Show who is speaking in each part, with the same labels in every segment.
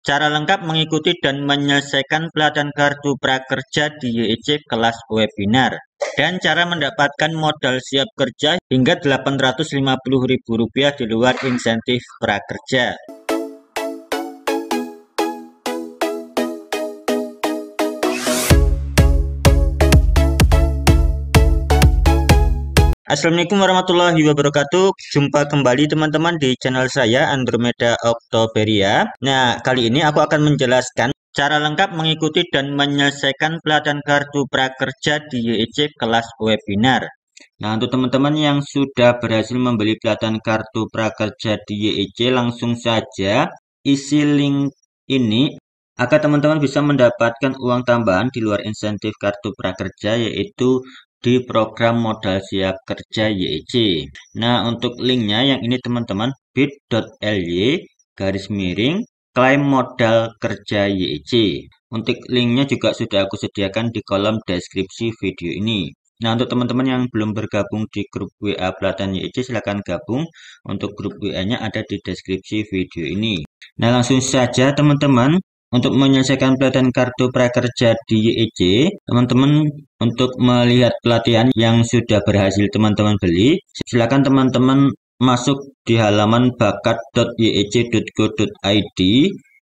Speaker 1: Cara lengkap mengikuti dan menyelesaikan pelatihan kartu prakerja di YEC kelas webinar. Dan cara mendapatkan modal siap kerja hingga Rp850.000 di luar insentif prakerja. Assalamualaikum warahmatullahi wabarakatuh. Jumpa kembali teman-teman di channel saya Andromeda Oktoberia. Nah, kali ini aku akan menjelaskan cara lengkap mengikuti dan menyelesaikan pelatihan kartu prakerja di YEC kelas webinar. Nah, untuk teman-teman yang sudah berhasil membeli pelatihan kartu prakerja di YEC, langsung saja isi link ini agar teman-teman bisa mendapatkan uang tambahan di luar insentif kartu prakerja, yaitu di program modal siap kerja YEC. Nah, untuk linknya yang ini teman-teman, bit.ly /klaim modal kerja YEC. Untuk linknya juga sudah aku sediakan di kolom deskripsi video ini. Nah, untuk teman-teman yang belum bergabung di grup WA pelatihan YEC, silahkan gabung. Untuk grup WA-nya ada di deskripsi video ini. Nah, langsung saja teman-teman. Untuk menyelesaikan pelatihan kartu prakerja di YEC, teman-teman untuk melihat pelatihan yang sudah berhasil teman-teman beli, silakan teman-teman masuk di halaman bakat.yec.go.id.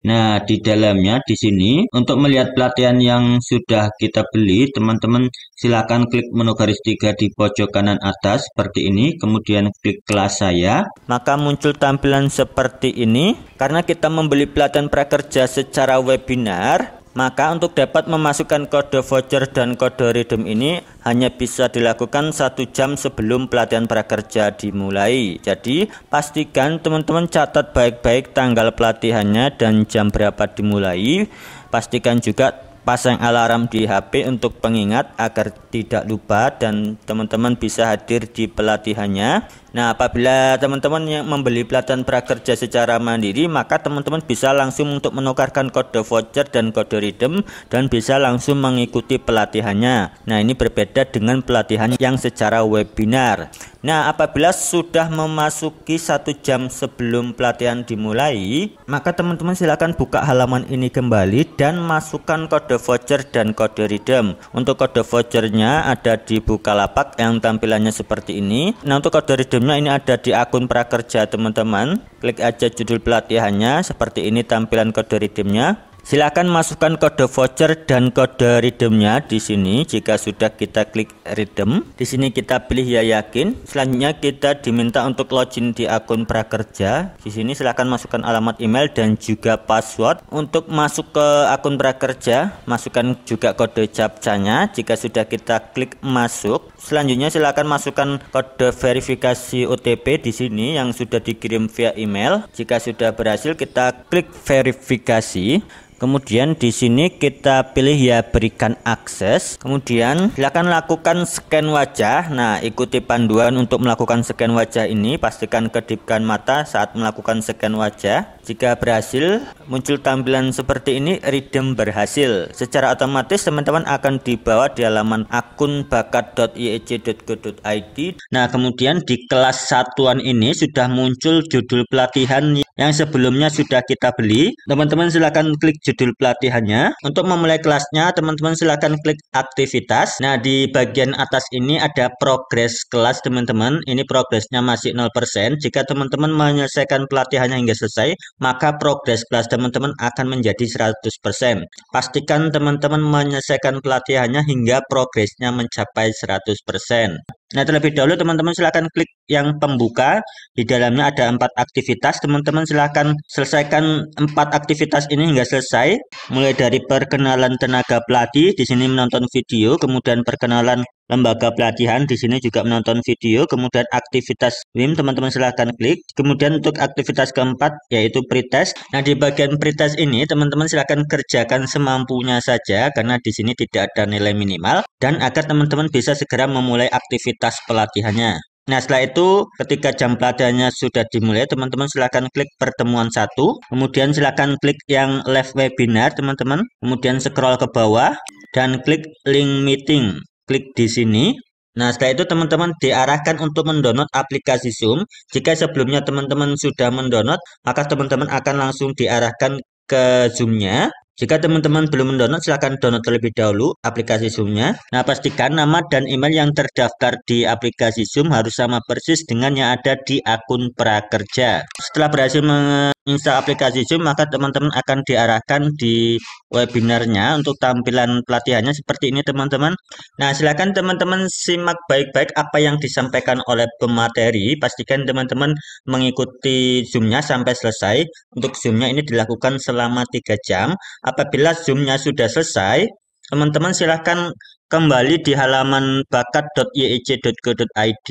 Speaker 1: Nah, di dalamnya di sini untuk melihat pelatihan yang sudah kita beli, teman-teman silakan klik menu garis 3 di pojok kanan atas seperti ini, kemudian klik kelas saya. Maka muncul tampilan seperti ini. Karena kita membeli pelatihan prakerja secara webinar, maka untuk dapat memasukkan kode voucher dan kode redeem ini hanya bisa dilakukan 1 jam sebelum pelatihan prakerja dimulai. Jadi pastikan teman-teman catat baik-baik tanggal pelatihannya dan jam berapa dimulai. Pastikan juga pasang alarm di HP untuk pengingat agar tidak lupa dan teman-teman bisa hadir di pelatihannya. Nah, apabila teman-teman yang membeli pelatihan prakerja secara mandiri, maka teman-teman bisa langsung untuk menukarkan kode voucher dan kode redeem dan bisa langsung mengikuti pelatihannya. Nah, ini berbeda dengan pelatihan yang secara webinar. Nah, apabila sudah memasuki 1 jam sebelum pelatihan dimulai, maka teman-teman silakan buka halaman ini kembali dan masukkan kode voucher dan kode redeem. Untuk kode vouchernya ada di Bukalapak yang tampilannya seperti ini. Nah, untuk kode redeemnya ini ada di akun prakerja teman-teman. Klik aja judul pelatihannya, seperti ini tampilan kode redeemnya. Silakan masukkan kode voucher dan kode redeemnya di sini. Jika sudah kita klik redeem, di sini kita pilih ya yakin. Selanjutnya kita diminta untuk login di akun prakerja. Di sini silakan masukkan alamat email dan juga password. Untuk masuk ke akun prakerja, masukkan juga kode captcha-nya. Jika sudah kita klik masuk, selanjutnya silakan masukkan kode verifikasi OTP di sini yang sudah dikirim via email. Jika sudah berhasil, kita klik verifikasi. Kemudian di sini kita pilih ya berikan akses. Kemudian silakan lakukan scan wajah. Nah, ikuti panduan untuk melakukan scan wajah ini. Pastikan kedipkan mata saat melakukan scan wajah. Jika berhasil, muncul tampilan seperti ini, redeem berhasil. Secara otomatis teman-teman akan dibawa di halaman akun bakat.yec.go.id. Nah, kemudian di kelas satuan ini sudah muncul judul pelatihan yang sebelumnya sudah kita beli. Teman-teman silakan klik judul pelatihannya. Untuk memulai kelasnya, teman-teman silakan klik aktivitas. Nah, di bagian atas ini ada progres kelas teman-teman. Ini progresnya masih 0%. Jika teman-teman menyelesaikan pelatihannya hingga selesai, maka progres kelas teman-teman akan menjadi 100%. Pastikan teman-teman menyelesaikan pelatihannya hingga progresnya mencapai 100%. Nah, terlebih dahulu teman-teman silakan klik yang pembuka. Di dalamnya ada 4 aktivitas. Teman-teman silakan selesaikan 4 aktivitas ini hingga selesai. Mulai dari perkenalan tenaga pelatih, di sini menonton video, kemudian perkenalan lembaga pelatihan, di sini juga menonton video, kemudian aktivitas WIM, teman-teman silahkan klik. Kemudian untuk aktivitas keempat yaitu pretest. Nah, di bagian pretest ini teman-teman silahkan kerjakan semampunya saja karena di sini tidak ada nilai minimal dan agar teman-teman bisa segera memulai aktivitas pelatihannya. Nah, setelah itu ketika jam pelatihannya sudah dimulai, teman-teman silahkan klik pertemuan 1, kemudian silahkan klik yang live webinar teman-teman, kemudian scroll ke bawah dan klik link meeting. Klik di sini. Nah, setelah itu teman-teman diarahkan untuk mendownload aplikasi Zoom. Jika sebelumnya teman-teman sudah mendownload, maka teman-teman akan langsung diarahkan ke Zoom-nya. Jika teman-teman belum mendownload, silahkan download terlebih dahulu aplikasi Zoom-nya. Nah, pastikan nama dan email yang terdaftar di aplikasi Zoom harus sama persis dengan yang ada di akun prakerja. Setelah berhasil menginstal aplikasi Zoom, maka teman-teman akan diarahkan di webinarnya untuk tampilan pelatihannya seperti ini, teman-teman. Nah, silakan teman-teman simak baik-baik apa yang disampaikan oleh pemateri. Pastikan teman-teman mengikuti Zoom-nya sampai selesai. Untuk Zoom-nya ini dilakukan selama 3 jam. Apabila Zoom-nya sudah selesai, teman-teman silahkan kembali di halaman bakat.yic.go.id.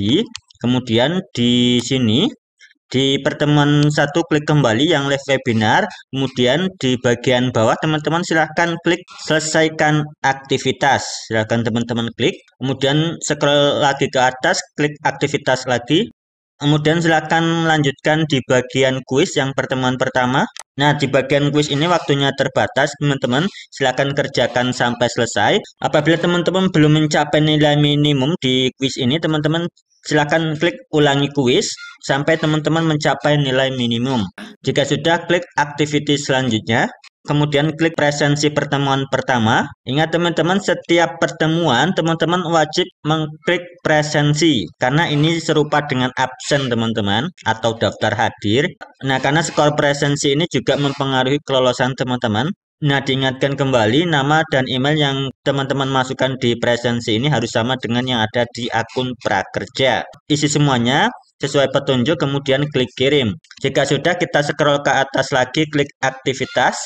Speaker 1: Kemudian di sini, di pertemuan 1 klik kembali yang live webinar. Kemudian di bagian bawah teman-teman silahkan klik selesaikan aktivitas. Silahkan teman-teman klik. Kemudian scroll lagi ke atas, klik aktivitas lagi. Kemudian silakan lanjutkan di bagian kuis yang pertemuan pertama. Nah, di bagian kuis ini waktunya terbatas, teman-teman. Silakan kerjakan sampai selesai. Apabila teman-teman belum mencapai nilai minimum di kuis ini, teman-teman silakan klik ulangi kuis sampai teman-teman mencapai nilai minimum. Jika sudah, klik activity selanjutnya. Kemudian klik presensi pertemuan pertama. Ingat teman-teman, setiap pertemuan teman-teman wajib mengklik presensi karena ini serupa dengan absen teman-teman atau daftar hadir. Nah, karena skor presensi ini juga mempengaruhi kelolosan teman-teman. Nah, diingatkan kembali nama dan email yang teman-teman masukkan di presensi ini harus sama dengan yang ada di akun prakerja. Isi semuanya sesuai petunjuk, kemudian klik kirim. Jika sudah, kita scroll ke atas lagi, klik aktivitas.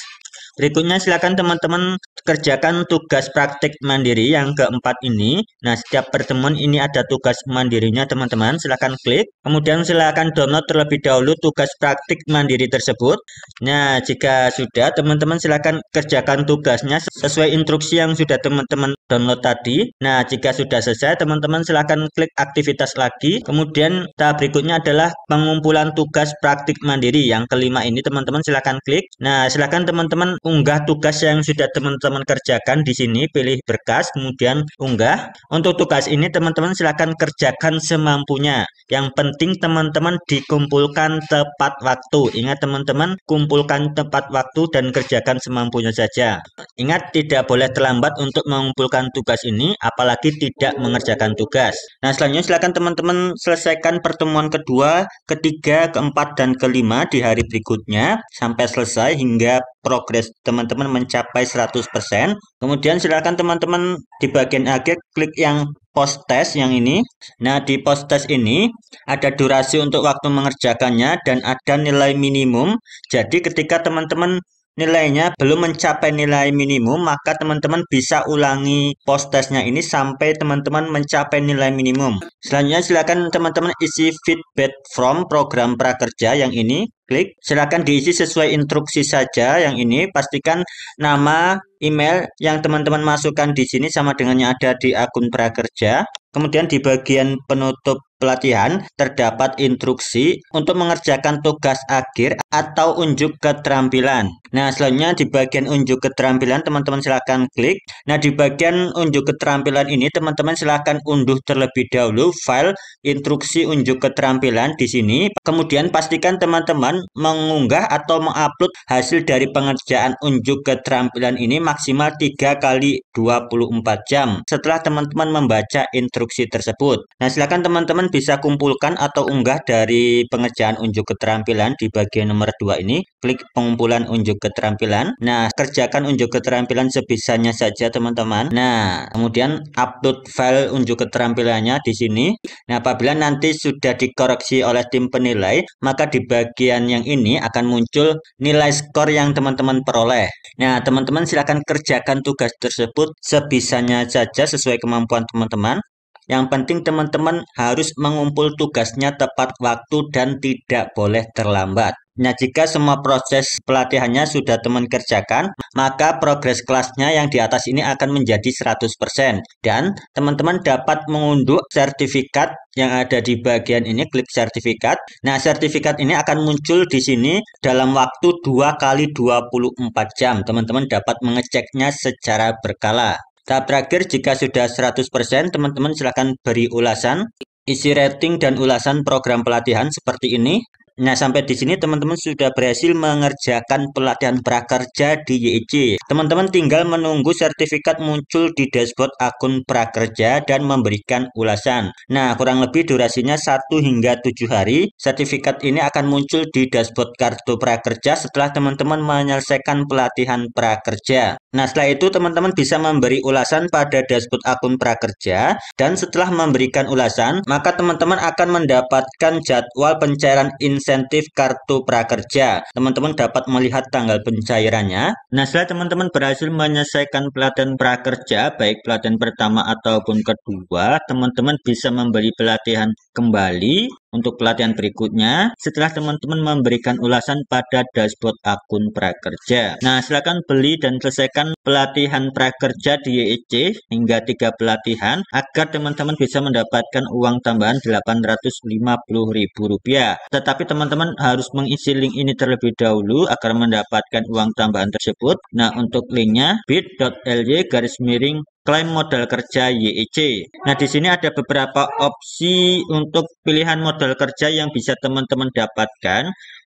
Speaker 1: Berikutnya silakan teman-teman kerjakan tugas praktik mandiri yang keempat ini. Nah, setiap pertemuan ini ada tugas mandirinya teman-teman. Silakan klik. Kemudian silakan download terlebih dahulu tugas praktik mandiri tersebut. Nah, jika sudah, teman-teman silakan kerjakan tugasnya sesuai instruksi yang sudah teman-teman download tadi. Nah, jika sudah selesai, teman-teman silakan klik aktivitas lagi. Kemudian tahap berikutnya adalah pengumpulan tugas praktik mandiri. Yang kelima ini teman-teman silakan klik. Nah, silakan teman-teman unggah tugas yang sudah teman-teman kerjakan di sini, pilih berkas, kemudian unggah. Untuk tugas ini teman-teman silakan kerjakan semampunya. Yang penting teman-teman dikumpulkan tepat waktu. Ingat teman-teman, kumpulkan tepat waktu dan kerjakan semampunya saja. Ingat, tidak boleh terlambat untuk mengumpulkan tugas ini, apalagi tidak mengerjakan tugas. Nah, selanjutnya silakan teman-teman selesaikan pertemuan kedua, ketiga, keempat, dan kelima di hari berikutnya sampai selesai hingga progres teman-teman mencapai 100%. Kemudian silakan teman-teman di bagian akhir klik yang post test yang ini. Nah, di post test ini ada durasi untuk waktu mengerjakannya dan ada nilai minimum. Jadi ketika teman-teman nilainya belum mencapai nilai minimum, maka teman-teman bisa ulangi post testnya ini sampai teman-teman mencapai nilai minimum. Selanjutnya silakan teman-teman isi feedback from program prakerja yang ini. Klik, silakan diisi sesuai instruksi saja yang ini. Pastikan nama, email yang teman-teman masukkan di sini sama dengan yang ada di akun prakerja. Kemudian di bagian penutup pelatihan terdapat instruksi untuk mengerjakan tugas akhir atau unjuk keterampilan. Nah, selanjutnya di bagian unjuk keterampilan teman-teman silakan klik. Nah, di bagian unjuk keterampilan ini teman-teman silakan unduh terlebih dahulu file instruksi unjuk keterampilan di sini. Kemudian pastikan teman-teman mengunggah atau mengupload hasil dari pengerjaan unjuk keterampilan ini maksimal 3 kali 24 jam setelah teman-teman membaca instruksi tersebut. Nah, silakan teman-teman bisa kumpulkan atau unggah dari pengerjaan unjuk keterampilan di bagian nomor 2 ini. Klik pengumpulan unjuk keterampilan. Nah, kerjakan unjuk keterampilan sebisanya saja teman-teman. Nah, kemudian upload file unjuk keterampilannya di sini. Nah, apabila nanti sudah dikoreksi oleh tim penilai, maka di bagian yang ini akan muncul nilai skor yang teman-teman peroleh. Nah, teman-teman silakan kerjakan tugas tersebut sebisanya saja sesuai kemampuan teman-teman. Yang penting teman-teman harus mengumpul tugasnya tepat waktu dan tidak boleh terlambat. Nah, jika semua proses pelatihannya sudah teman kerjakan, maka progres kelasnya yang di atas ini akan menjadi 100%. Dan teman-teman dapat mengunduh sertifikat yang ada di bagian ini, klik sertifikat. Nah, sertifikat ini akan muncul di sini dalam waktu 2 kali 24 jam. Teman-teman dapat mengeceknya secara berkala. Tahap terakhir, jika sudah 100%, teman-teman silakan beri ulasan, isi rating dan ulasan program pelatihan seperti ini. Nah, sampai di sini teman-teman sudah berhasil mengerjakan pelatihan prakerja di YIC. Teman-teman tinggal menunggu sertifikat muncul di dashboard akun prakerja dan memberikan ulasan. Nah, kurang lebih durasinya 1 hingga 7 hari. Sertifikat ini akan muncul di dashboard kartu prakerja setelah teman-teman menyelesaikan pelatihan prakerja. Nah, setelah itu teman-teman bisa memberi ulasan pada dashboard akun prakerja, dan setelah memberikan ulasan, maka teman-teman akan mendapatkan jadwal pencairan insentif kartu prakerja. Teman-teman dapat melihat tanggal pencairannya. Nah, setelah teman-teman berhasil menyelesaikan pelatihan prakerja, baik pelatihan pertama ataupun kedua, teman-teman bisa membeli pelatihan kembali untuk pelatihan berikutnya setelah teman-teman memberikan ulasan pada dashboard akun prakerja. Nah, silakan beli dan selesaikan pelatihan prakerja di YIC hingga 3 pelatihan agar teman-teman bisa mendapatkan uang tambahan Rp850.000. Tetapi teman-teman harus mengisi link ini terlebih dahulu agar mendapatkan uang tambahan tersebut. Nah, untuk linknya bit.ly/klaim modal kerja YIC. Nah, di sini ada beberapa opsi untuk pilihan modal kerja yang bisa teman-teman dapatkan.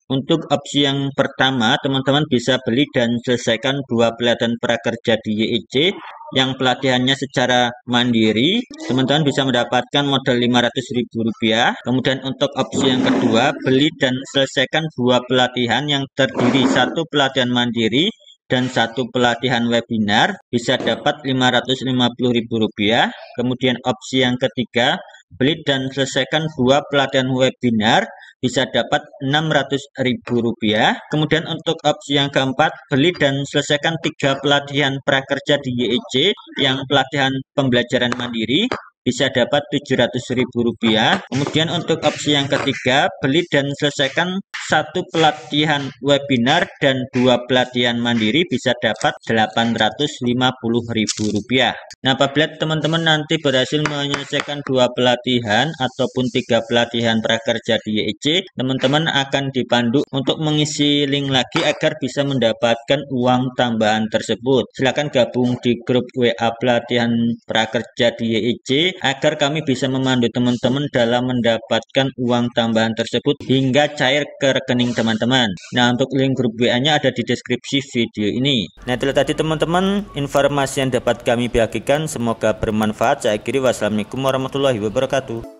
Speaker 1: Untuk opsi yang pertama, teman-teman bisa beli dan selesaikan 2 pelatihan prakerja di YIC yang pelatihannya secara mandiri. Teman-teman bisa mendapatkan modal Rp500.000. Kemudian untuk opsi yang kedua, beli dan selesaikan 2 pelatihan yang terdiri 1 pelatihan mandiri dan 1 pelatihan webinar, bisa dapat Rp550.000. Kemudian opsi yang ketiga, beli dan selesaikan 2 pelatihan webinar, bisa dapat Rp600.000. Kemudian untuk opsi yang keempat, beli dan selesaikan 3 pelatihan prakerja di YIC yang pelatihan pembelajaran mandiri, bisa dapat Rp700.000. Kemudian untuk opsi yang ketiga, beli dan selesaikan 1 pelatihan webinar dan 2 pelatihan mandiri, bisa dapat Rp850.000. Nah, apabila teman-teman nanti berhasil menyelesaikan 2 pelatihan ataupun 3 pelatihan prakerja di YIC, teman-teman akan dipandu untuk mengisi link lagi agar bisa mendapatkan uang tambahan tersebut. Silakan gabung di grup WA pelatihan prakerja di YIC agar kami bisa memandu teman-teman dalam mendapatkan uang tambahan tersebut hingga cair ke rekening teman-teman. Nah, untuk link grup WA-nya ada di deskripsi video ini. Nah, itulah tadi teman-teman informasi yang dapat kami bagikan. Semoga bermanfaat. Saya akhiri, wassalamualaikum warahmatullahi wabarakatuh.